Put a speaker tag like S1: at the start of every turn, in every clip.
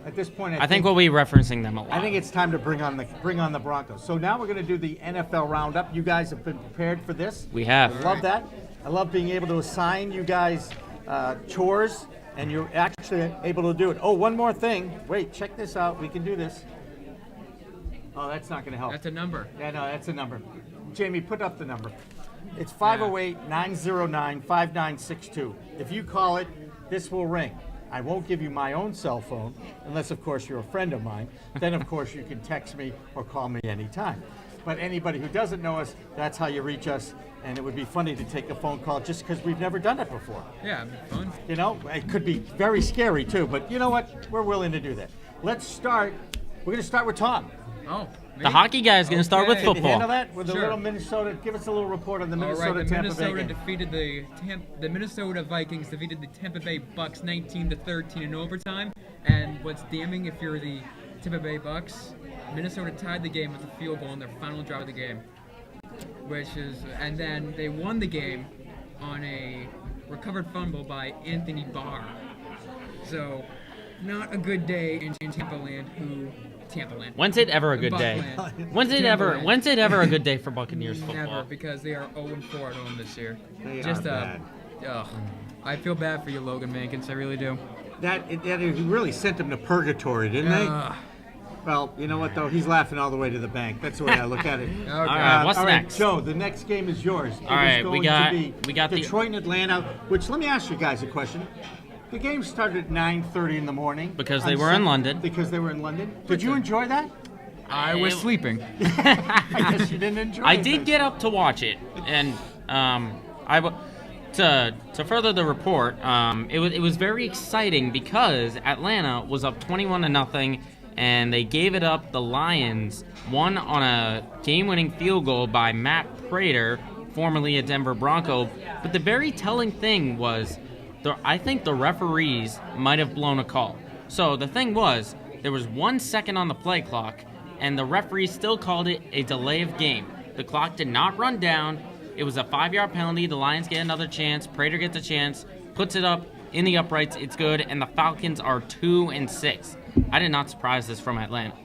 S1: at this point,
S2: I think we'll be referencing them a lot.
S1: I think it's time to bring on the Broncos. So now we're going to do the NFL roundup. You guys have been prepared for this.
S2: We have.
S1: I love that. I love being able to assign you guys chores, and you're actually able to do it. Oh, one more thing. Wait, check this out. We can do this. Oh, that's not going to help.
S3: That's a number.
S1: Yeah, no, that's a number. Jamie, put up the number. It's 508-909-5962. If you call it, this will ring. I won't give you my own cell phone, unless, of course, you're a friend of mine. Then, of course, you can text me or call me anytime. But anybody who doesn't know us, that's how you reach us. And it would be funny to take a phone call just because we've never done it before.
S3: Yeah, fun.
S1: It could be very scary, too. But you know what? We're willing to do that. Let's start. We're going to start with Tom.
S3: Oh, me?
S2: The hockey guy is going to start with
S1: Can you
S2: football.
S1: handle that? With
S3: Sure.
S1: a little Minnesota. Give us a little report on the Minnesota Tampa Bay game.
S3: Defeated the Minnesota Vikings defeated the Tampa Bay Bucks 19-13 in overtime. And what's damning, if you're the Tampa Bay Bucks, Minnesota tied the game with a field goal on their final drive of the game, and then they won the game on a recovered fumble by Anthony Barr. So, not a good day in Tampa Land.
S2: When's it ever a good day? When's it ever a good day for Buccaneers football?
S3: Never, because they are 0-4 at home this year.
S1: They
S3: Just
S1: are bad.
S3: I feel bad for you, Logan Mankins. I really do.
S1: That really sent him to purgatory, didn't they? Well, you know what, though? He's laughing all the way to the bank. That's the way I look at it.
S3: Okay.
S2: All right, what's
S1: all right,
S2: next?
S1: Joe, the next game is yours.
S2: All right, we got
S1: Detroit and Atlanta, which, let me ask you guys a question. The game started at 9:30 in the morning.
S2: Because they were in London.
S1: Because they were in London. Did you enjoy that?
S3: I was sleeping.
S1: I guess you didn't enjoy it.
S2: I did get up to watch it, and to further the report, it was very exciting because Atlanta was up 21-0, and they gave it up. The Lions won on a game-winning field goal by Matt Prater, formerly a Denver Bronco. But the very telling thing was, I think the referees might have blown a call. So the thing was, there was 1 second on the play clock, and the referee still called it a delay of game. The clock did not run down. It was a 5-yard penalty. The Lions get another chance. Prater gets a chance, puts it up in the uprights. It's good, and the Falcons are 2-6. I did not surprise this from Atlanta.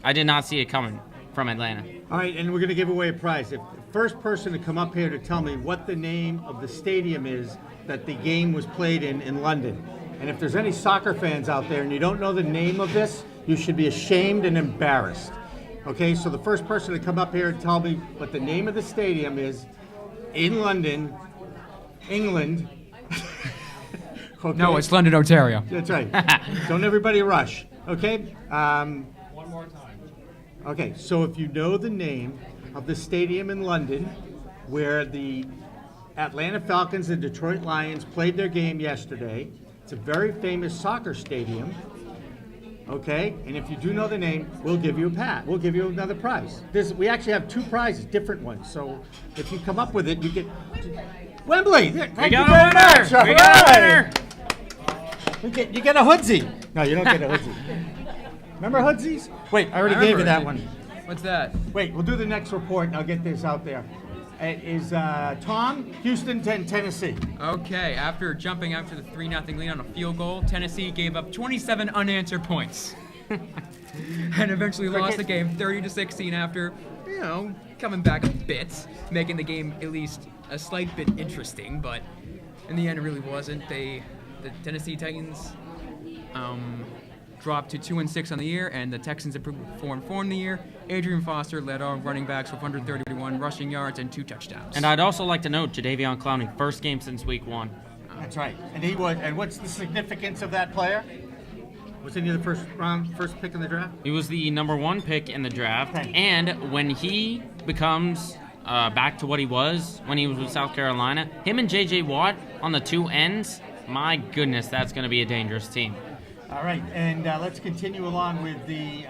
S2: I did not see it coming from Atlanta.
S1: All right, and we're going to give away a prize. If the first person to come up here to tell me what the name of the stadium is that the game was played in London. And if there's any soccer fans out there and you don't know the name of this, you should be ashamed and embarrassed. Okay, so the first person to come up here and tell me what the name of the stadium is in London, England. Okay.
S3: No, it's London, Ontario.
S1: That's right. Don't everybody rush. Okay?
S4: One more time.
S1: Okay, so if you know the name of the stadium in London where the Atlanta Falcons and Detroit Lions played their game yesterday, it's a very famous soccer stadium. Okay, and if you do know the name, we'll give you a pat. We'll give you another prize. We actually have 2 prizes, different ones. So if you come up with it, you get Wembley.
S2: We got a winner. We got a winner.
S1: You get a hoodsie. No, you don't get a hoodsie. Remember hoodsies? Wait, I already gave you that one.
S3: What's that?
S1: Wait, we'll do the next report and I'll get this out there. It is Tom, Houston, Tennessee.
S3: Okay, after jumping after the 3-0 lead on a field goal, Tennessee gave up 27 unanswered points. And eventually lost the game 30-16 after, coming back a bit, making the game at least a slight bit interesting, but in the end it really wasn't. The Tennessee Titans dropped to 2-6 on the year, and the Texans improved to 4-4 on the year. Adrian Foster led all running backs with 131 rushing yards and 2 touchdowns.
S2: And I'd also like to note Jadeveon Clowney, first game since week 1.
S1: That's right. And he was. And what's the significance of that player? Was he the first pick in the draft?
S2: He was the number 1 pick in the draft, and when he becomes back to what he was when he was with South Carolina, him and J.J. Watt on the 2 ends, my goodness, that's going to be a dangerous team.
S1: All right, and let's continue along with the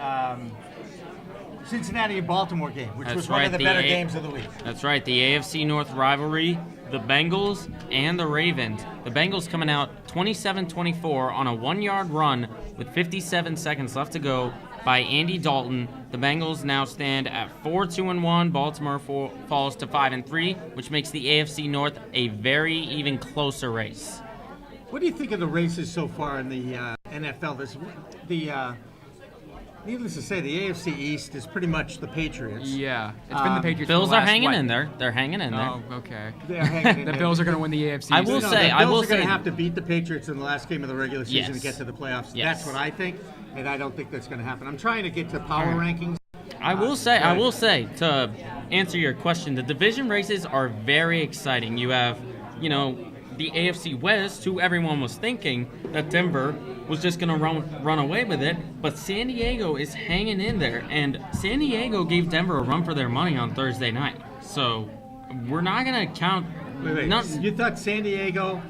S1: Cincinnati and Baltimore game, which was one of the better games of the week.
S2: That's right, the AFC North rivalry, the Bengals and the Ravens. The Bengals coming out 27-24 on a 1-yard run with 57 seconds left to go by Andy Dalton. The Bengals now stand at 4-2-1. Baltimore falls to 5-3, which makes the AFC North a very even closer race.
S1: What do you think of the races so far in the NFL? Needless to say, the AFC East is pretty much the Patriots.
S3: Yeah, it's been the Patriots.
S2: Bills
S3: for the
S2: are
S3: last,
S2: hanging
S3: what?
S2: in there. They're hanging in there.
S3: Oh, okay.
S1: They're hanging in
S3: The
S1: there.
S3: Bills are going to win the AFC.
S2: I will
S1: No,
S2: say-
S1: the
S2: I
S1: Bills
S2: will
S1: are going
S2: say-
S1: to have to beat the Patriots in the last game of the regular season
S2: Yes.
S1: to get to the playoffs.
S2: Yes.
S1: That's what I think, and I don't think that's going to happen. I'm trying to get to power rankings.
S2: I will say, to answer your question, the division races are very exciting. You have, the AFC West, who everyone was thinking that Denver was just going to run away with it, but San Diego is hanging in there, and San Diego gave Denver a run for their money on Thursday night. So we're not going to count.
S1: Wait. You thought San Diego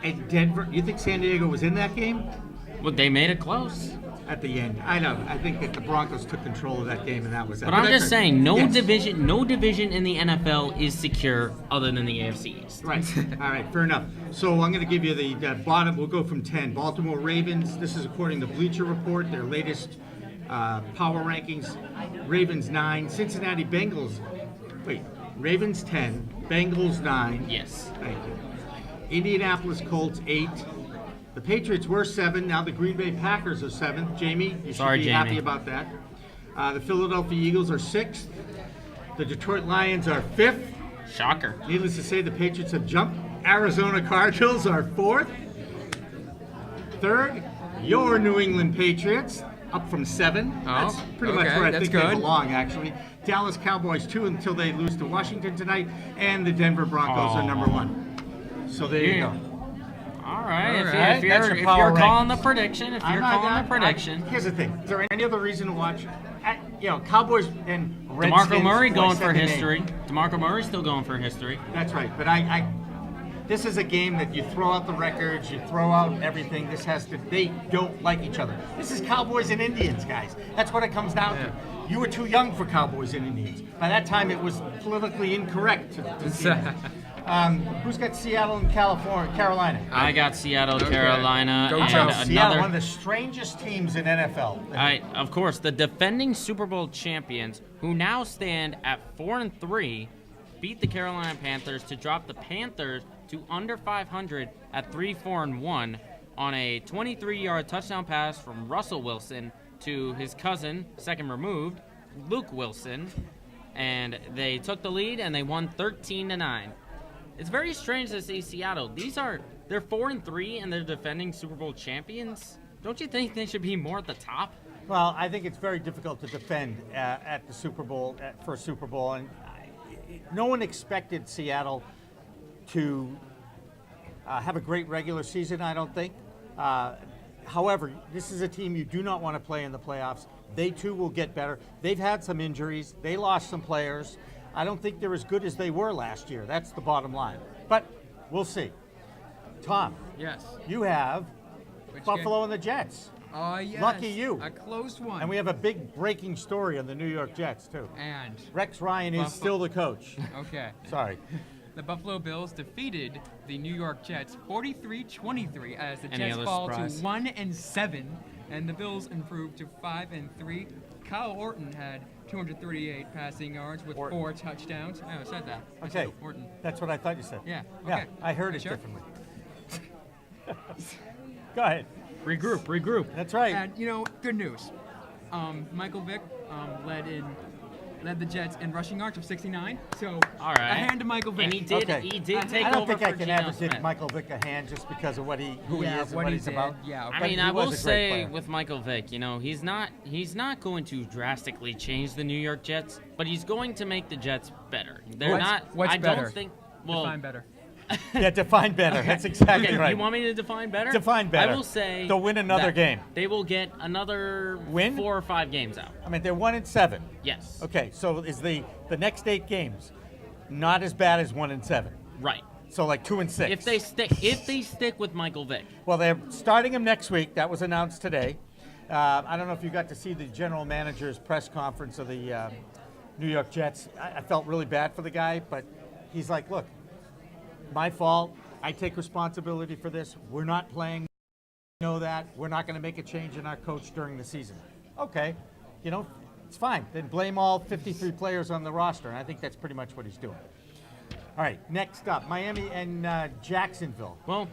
S1: and Denver? You think San Diego was in that game
S2: Well, they made it close.
S1: at the end? I know. I think that the Broncos took control of that game, and that was it.
S2: But I'm just saying, no
S1: Yes.
S2: division in the NFL is secure other than the AFC East.
S1: Right. All right. Fair enough. So I'm going to give you the bottom. We'll go from 10. Baltimore Ravens. This is according to Bleacher Report, their latest power rankings. Ravens 9. Cincinnati Bengals. Wait. Ravens 10. Bengals 9.
S2: Yes.
S1: Thank you. Indianapolis Colts 8. The Patriots were 7. Now the Green Bay Packers are 7th. Jamie, you
S2: Sorry,
S1: should be
S2: Jamie.
S1: happy about that. The Philadelphia Eagles are 6th. The Detroit Lions are 5th.
S2: Shocker.
S1: Needless to say, the Patriots have jumped. Arizona Cardinals are 4th. 3rd, your New England Patriots, up from 7. That's pretty much
S3: okay,
S1: where I
S3: that's
S1: think they
S3: good.
S1: belong, actually. Dallas Cowboys 2 until they lose to Washington tonight. And the Denver Broncos are number 1. So there you go.
S2: All right.
S3: All
S2: If
S3: right.
S2: you're,
S1: That's your
S2: if
S1: power
S2: you're calling the
S1: rankings.
S2: prediction, if
S1: I'm
S2: you're
S1: not-
S2: calling
S1: I-
S2: the prediction,
S1: Here's the thing. Is there any other reason to watch? Cowboys and Redskins.
S2: DeMarco Murray
S1: who I
S2: going
S1: said
S2: for
S1: the name.
S2: history. DeMarco Murray's still going for history.
S1: That's right. But this is a game that you throw out the records, you throw out everything. They don't like each other. This is Cowboys and Indians, guys. That's what it comes down to. You were too young for Cowboys and Indians. By that time, it was politically incorrect to see that. Who's got Seattle and Carolina?
S2: I got Seattle, Carolina,
S3: Go
S2: and
S3: Jones.
S1: Seattle, one
S2: another.
S1: of the strangest teams in NFL.
S2: Of course, the defending Super Bowl champions, who now stand at 4-3, beat the Carolina Panthers to drop the Panthers to under 500 at 3-4-1 on a 23-yard touchdown pass from Russell Wilson to his cousin, second removed, Luke Wilson, and they took the lead and they won 13-9. It's very strange to see Seattle. They're 4-3 and they're defending Super Bowl champions. Don't you think they should be more at the top?
S1: Well, I think it's very difficult to defend at the Super Bowl, for a Super Bowl, and no one expected Seattle to have a great regular season, I don't think. However, this is a team you do not want to play in the playoffs. They too will get better. They've had some injuries. They lost some players. I don't think they're as good as they were last year. That's the bottom line. But we'll see. Tom,
S3: Yes.
S1: you have
S3: Which
S1: Buffalo and the Jets.
S3: Oh, yes.
S1: Lucky you.
S3: A close one.
S1: And we have a big breaking story on the New York Jets, too.
S3: And
S1: Rex Ryan is still the coach.
S3: okay.
S1: Sorry.
S3: The Buffalo Bills defeated the New York Jets 43-23 as the
S2: Any
S3: Jets
S2: other
S3: fall
S2: surprise?
S3: to 1-7, and the Bills improved to 5-3. Kyle Orton had 238 passing yards with
S1: Orton.
S3: 4 touchdowns. Oh, I said that. I
S1: Okay.
S3: said Orton.
S1: That's what I thought you said.
S3: Yeah.
S1: Yeah,
S3: Okay.
S1: I heard it
S3: Sure.
S1: differently. Go ahead.
S2: Regroup.
S1: That's right.
S3: And good news. Michael Vick led the Jets in rushing yards of 69. So
S2: All right.
S3: a hand to Michael Vick.
S2: And he did
S1: Okay.
S2: take
S1: I don't
S2: over
S1: think I
S2: for
S1: can
S2: Geno
S1: ever give
S2: Smith.
S1: Michael Vick a hand just because of who he
S3: Yeah,
S1: is and
S3: what
S1: what
S3: he
S1: he's
S3: did.
S1: about.
S3: Yeah,
S2: I
S1: But
S2: mean,
S1: he
S2: I
S1: was
S2: will
S1: a great
S2: say
S1: player.
S2: with Michael Vick, he's not going to drastically change the New York Jets, but he's going to make the Jets better. They're not.
S3: What's
S2: I
S3: better?
S2: don't think. Well,
S3: Define better.
S1: Yeah, define better. That's exactly
S2: okay,
S1: right.
S2: you want me to define better?
S1: Define better.
S2: I will say
S1: They'll win another
S2: that
S1: game.
S2: They will get another
S1: Win?
S2: 4 or 5 games out.
S1: I mean, they're 1-7.
S2: Yes.
S1: Okay, so is the next 8 games not as bad as 1-7?
S2: Right.
S1: So like 2-6.
S2: If they stick with Michael Vick.
S1: Well, they're starting him next week. That was announced today. I don't know if you got to see the general manager's press conference of the New York Jets. I felt really bad for the guy, but he's like, look, my fault. I take responsibility for this. We're not playing. We know that. We're not going to make a change in our coach during the season. Okay. It's fine. Then blame all 53 players on the roster, and I think that's pretty much what he's doing. All right, next up, Miami and Jacksonville.
S2: Well,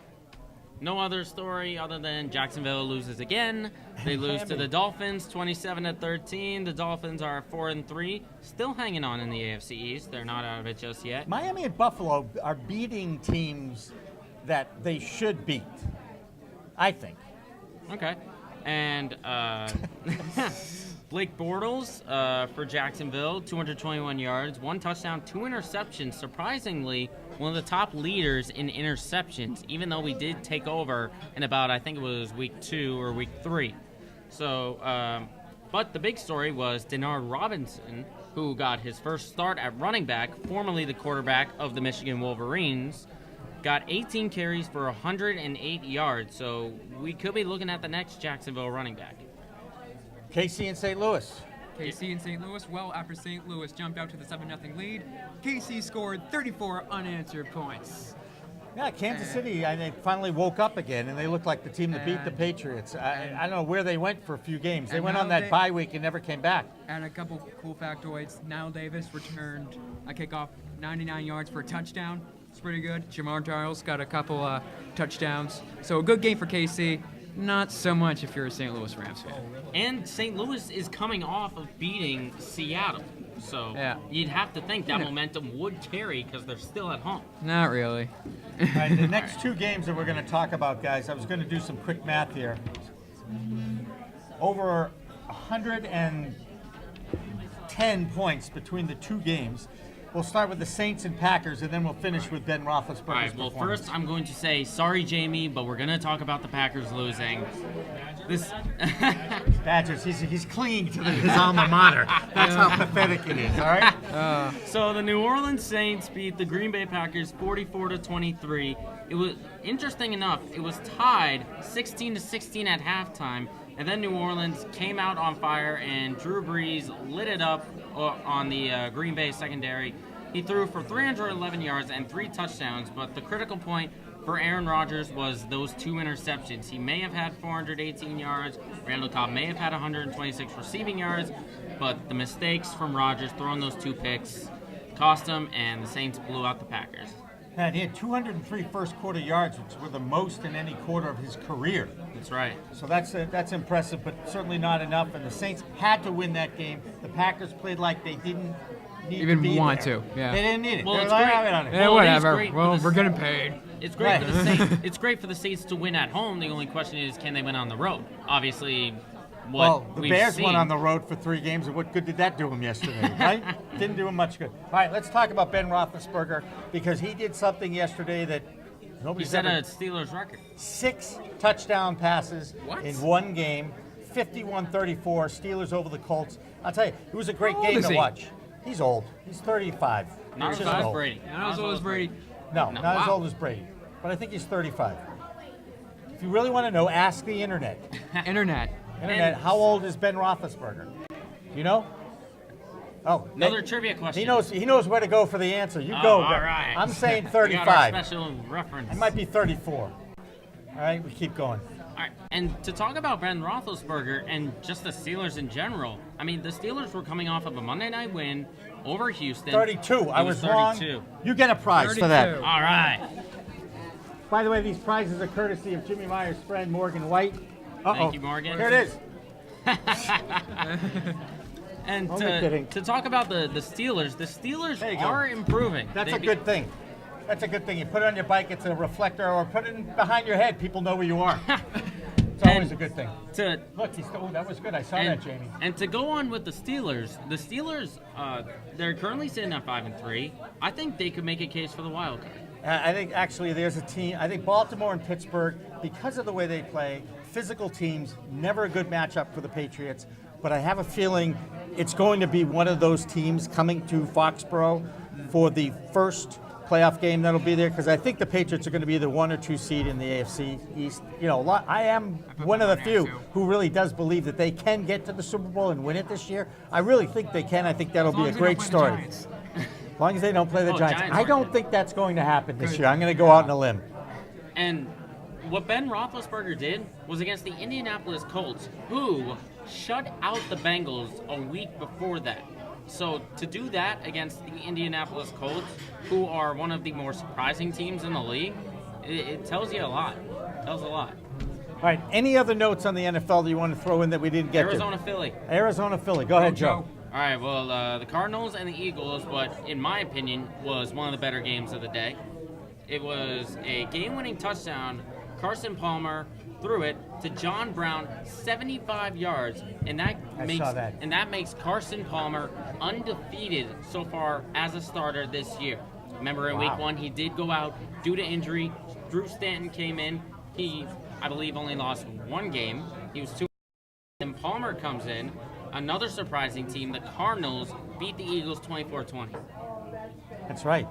S2: No other story other than Jacksonville loses again. They lose to the Dolphins, 27-13. The Dolphins are 4-3, still hanging on in the AFC East. They're not out of it just yet.
S1: Miami and Buffalo are beating teams that they should beat, I think.
S2: Okay. And Blake Bortles for Jacksonville, 221 yards, 1 touchdown, 2 interceptions. Surprisingly, one of the top leaders in interceptions, even though we did take over in about, I think it was week 2 or week 3. So, but the big story was Denard Robinson, who got his first start at running back, formerly the quarterback of the Michigan Wolverines, got 18 carries for 108 yards. So we could be looking at the next Jacksonville running back.
S1: KC and St. Louis.
S3: KC and St. Louis, well, after St. Louis jumped out to the 7-0 lead, KC scored 34 unanswered points.
S1: Yeah, Kansas City, they finally woke up again, and they look like the team that beat the Patriots. I don't know where they went for a few games. They went on that bye week and never came back.
S3: And a couple cool factoids. Niall Davis returned a kickoff 99 yards for a touchdown. It's pretty good. Jamar Giles got a couple touchdowns. So a good game for KC. Not so much if you're a St. Louis Rams fan.
S2: And St. Louis is coming off of beating Seattle. So
S3: Yeah.
S2: you'd have to think that momentum would carry because they're still at home.
S3: Not really.
S1: All right, the next 2 games that we're going to talk about, guys, I was going to do some quick math here. Over 110 points between the 2 games. We'll start with the Saints and Packers, and then we'll finish with Ben Roethlisberger's
S2: All right, well,
S1: performance.
S2: first I'm going to say, sorry, Jamie, but we're going to talk about the Packers losing. This
S1: Badgers, he's clinging to his alma mater. That's how pathetic it is, all right?
S2: So the New Orleans Saints beat the Green Bay Packers 44-23. It was, interesting enough, it was tied 16-16 at halftime, and then New Orleans came out on fire, and Drew Brees lit it up on the Green Bay secondary. He threw for 311 yards and 3 touchdowns, but the critical point for Aaron Rodgers was those 2 interceptions. He may have had 418 yards. Randall Cobb may have had 126 receiving yards, but the mistakes from Rodgers throwing those 2 picks cost him, and the Saints blew out the Packers.
S1: And he had 203 first-quarter yards, which were the most in any quarter of his career.
S2: That's right.
S1: So that's impressive, but certainly not enough. And the Saints had to win that game. The Packers played like they didn't need
S3: Even
S1: to be
S3: want
S1: there.
S3: to, yeah.
S1: They didn't need it.
S2: Well,
S1: They're
S2: it's
S1: like,
S2: great.
S1: "Have it on it."
S3: Yeah,
S2: Well, it is
S3: whatever.
S2: great for
S3: Well,
S2: the-
S3: we're getting paid.
S2: It's great for the Saints. It's great for the Saints to win at home. The only question is, can they win on the road? Obviously,
S1: Well, the
S2: we've
S1: Bears
S2: seen.
S1: went on the road for 3 games, and what good did that do him yesterday, right? Didn't do him much good. All right, let's talk about Ben Roethlisberger, because he did something yesterday that
S2: He
S1: nobody's
S2: set
S1: ever.
S2: a Steelers record.
S1: 6 touchdown passes
S3: What?
S1: in 1 game, 51-34, Steelers over the Colts. I'll tell you, it was a great
S3: How old
S1: game
S3: is
S1: to
S3: he?
S1: watch. He's old. He's 35.
S2: Not
S1: Which
S2: as
S1: isn't
S2: old as
S1: old.
S2: Brady.
S3: Not as old as Brady.
S1: No,
S2: No,
S1: not as
S2: wow.
S1: old as Brady. But I think he's 35. If you really want to know, ask the internet.
S3: Internet.
S1: Internet, how old is Ben Roethlisberger? You know? Oh,
S2: Another trivia question.
S1: He knows where to go for the answer. You
S2: Oh,
S1: go.
S2: all right.
S1: I'm saying
S2: We got our
S1: 35.
S2: special reference.
S1: I might be 34. All right, we keep going.
S2: All right, and to talk about Ben Roethlisberger and just the Steelers in general, I mean, the Steelers were coming off of a Monday night win over Houston.
S1: 32. I
S2: It
S1: was
S2: 32.
S1: wrong. You get a prize for that.
S3: 32.
S2: All right.
S1: By the way, these prizes are courtesy of Jimmy Meyer's friend Morgan White. Uh-oh.
S2: Thank you, Morgan.
S1: Here it is.
S2: And
S1: Only kidding.
S2: to talk about the Steelers, the Steelers
S1: There you go.
S2: are improving.
S1: That's
S2: They
S1: a
S2: be-
S1: good thing. That's a good thing. You put it on your bike, it's a reflector, or put it behind your head. People know where you are. It's always a good thing.
S2: To
S1: Look, that was good. I saw that, Jamie.
S2: And to go on with the Steelers, they're currently sitting at 5-3. I think they could make a case for the wild card.
S1: I think actually there's a team. I think Baltimore and Pittsburgh, because of the way they play, physical teams, never a good matchup for the Patriots. But I have a feeling it's going to be one of those teams coming to Foxborough for the first playoff game that'll be there, because I think the Patriots are going to be the 1 or 2 seed in the AFC East. You know, I am one of the few who really does believe that they can get to the Super Bowl and win it this year. I really think they can. I think that'll be a great story. As long as they don't play the Giants.
S2: Giants
S1: I
S2: aren't
S1: don't
S2: good.
S1: think that's going to happen this year. I'm going to go out on a limb.
S2: And what Ben Roethlisberger did was against the Indianapolis Colts, who shut out the Bengals a week before that. So to do that against the Indianapolis Colts, who are one of the more surprising teams in the league, it tells you a lot. That was a lot.
S1: All right. Any other notes on the NFL that you want to throw in that we didn't get
S2: Arizona, Philly.
S1: to? Arizona, Philly. Go ahead, Joe.
S2: All right, well, the Cardinals and the Eagles, what, in my opinion, was one of the better games of the day. It was a game-winning touchdown. Carson Palmer threw it to John Brown, 75 yards, and that makes Carson Palmer undefeated so far as a starter this year. Remember, in Week 1, he did go out due to injury. Drew Stanton came in. He, I believe, only lost one game. He was 2. Then Palmer comes in. Another surprising team, the Cardinals, beat the Eagles 24-20.
S1: That's right.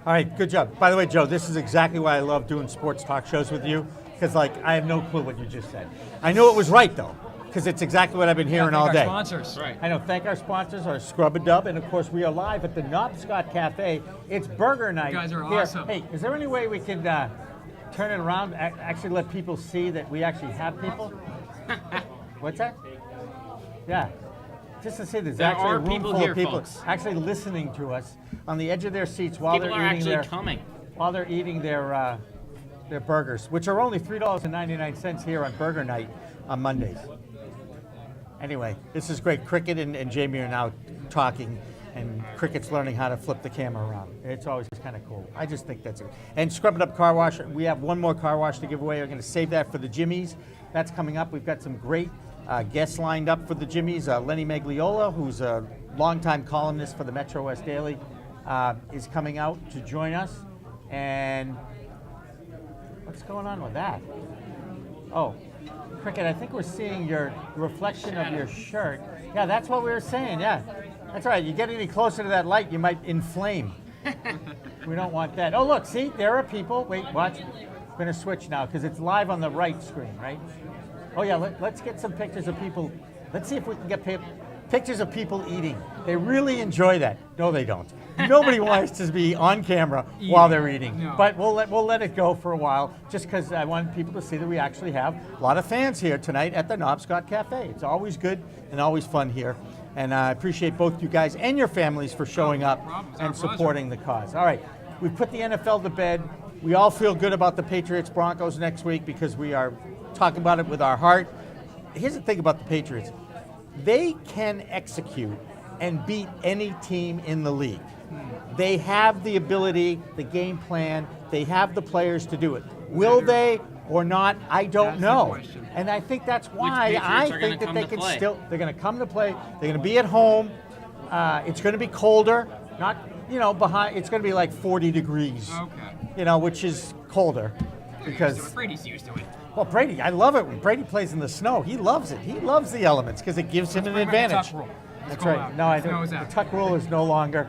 S1: All right, good job. By the way, Joe, this is exactly why I love doing sports talk shows with you, because, I have no clue what you just said. I know it was right, though, because it's exactly what I've been hearing all day.
S3: Our sponsors.
S2: Right.
S1: I know. Thank our sponsors, our Scrub-A-Dub, and, of course, we are live at the Nobscot Cafe. It's burger night.
S3: You guys are
S1: here.
S3: awesome.
S1: Hey, is there any way we could turn it around, actually let people see that we actually have people? What's that? Yeah. Just to see there's
S2: There
S1: actually a
S2: are
S1: room
S2: people
S1: full
S2: here,
S1: of people
S2: folks.
S1: actually listening to us on the edge of their seats while
S2: People
S1: they're
S2: are
S1: eating
S2: actually coming.
S1: while they're eating their burgers, which are only $3.99 here on Burger Night on Mondays. Anyway, this is great. Cricket and Jamie are now talking, and Cricket's learning how to flip the camera around. It's always kind of cool. I just think that's it. And Scrub It Up Car Wash, we have one more car wash to give away. We're going to save that for the Jimmies. That's coming up. We've got some great guests lined up for the Jimmies. Lenny Magliola, who's a longtime columnist for the Metro West Daily, is coming out to join us. And what's going on with that? Oh, Cricket, I think we're seeing your reflection of your shirt. Yeah, that's what we were saying, yeah. That's right. You get any closer to that light, you might inflame. We don't want that. Oh, look, see, there are people. Wait, watch. I'm going to switch now because it's live on the right screen, right? Oh, yeah, let's get some pictures of people. Let's see if we can get pictures of people eating. They really enjoy that. No, they don't. Nobody wants to be on camera while they're eating.
S3: No.
S1: But we'll let it go for a while just because I want people to see that we actually have a lot of fans here tonight at the Nobscot Cafe. It's always good and always fun here. And I appreciate both you guys and your families for showing up and supporting the cause. All right, we've put the NFL to bed. We all feel good about the Patriots-Broncos next week because we are talking about it with our heart. Here's the thing about the Patriots. They can execute and beat any team in the league. They have the ability, the game plan, they have the players to do it. Will they or not? I don't know. And I think that's why I think that they can still, they're going to come to play, they're going to be at home, it's going to be colder, not, behind, it's going to be like 40 degrees, which is colder because
S3: Brady's used to it.
S1: Well, Brady, I love it when Brady plays in the snow. He loves it. He loves the elements because it gives him an advantage.
S3: Tuck rule.
S1: That's right. No, I don't. The tuck rule is no longer.